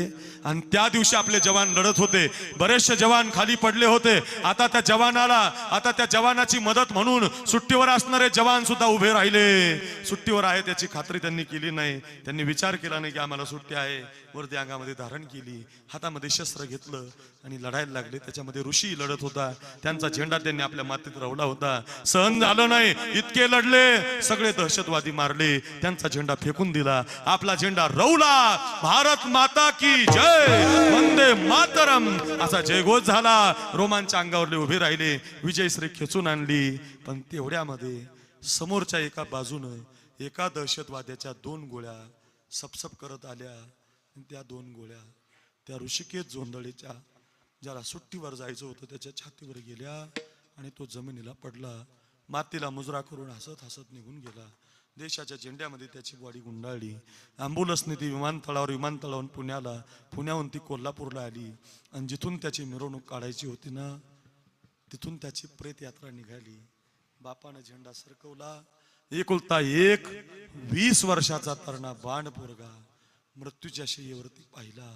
आणि त्या दिवशी आपले जवान लढत होते, बरेचसे जवान खाली पडले होते। आता त्या जवानाची मदत म्हणून सुट्टीवर असणारे जवान सुद्धा उभे राहिले। सुट्टीवर आहे त्याची खात्री त्यांनी केली नाही, त्यांनी विचार केला नाही की आम्हाला सुट्टी आहे। वर्दी अंगामध्ये धारण केली, हातामध्ये शस्त्र घेतलं आणि लढायला लागले। त्याच्यामध्ये ऋषी लढत होता, त्यांचा झेंडा त्यांनी आपल्या मातीत रोवला होता। सहन झालं नाही, इतके लढले, सगळे दहशतवादी मारले, त्यांचा झेंडा फेकून दिला, आपला झेंडा रोवला। भारत माता की जय, वंदे मातरम असा जयघोष झाला। रोमांच्या अंगावरले उभे राहिले, विजयश्री खेचून आणली। पण तेवढ्यामध्ये समोरच्या एका बाजूनं एका दहशतवाद्याच्या 2 गोळ्या सपसप करत आल्या। त्या 2 गोळ्या त्या ऋषिकेश जोंधळेच्या, ज्याला सुट्टीवर जायचं होतं, त्याच्या छातीवर गेल्या आणि तो जमिनीला पडला। मातीला मुजरा करून हसत हसत निघून गेला। देशाच्या झेंड्यामध्ये त्याची बॉडी गुंडाळली। ॲम्ब्युलन्सने ती विमानतळावरून पुण्याला, पुण्याहून ती कोल्हापूरला आली आणि जिथून त्याची मिरवणूक काढायची होती ना, तिथून त्याची प्रेत यात्रा निघाली। बापानं झेंडा सरकवला। एकुलता एक 20 वर्षाचा तरणा बाण पोरगा मृत्यूच्या शय्येवरती पाहिला।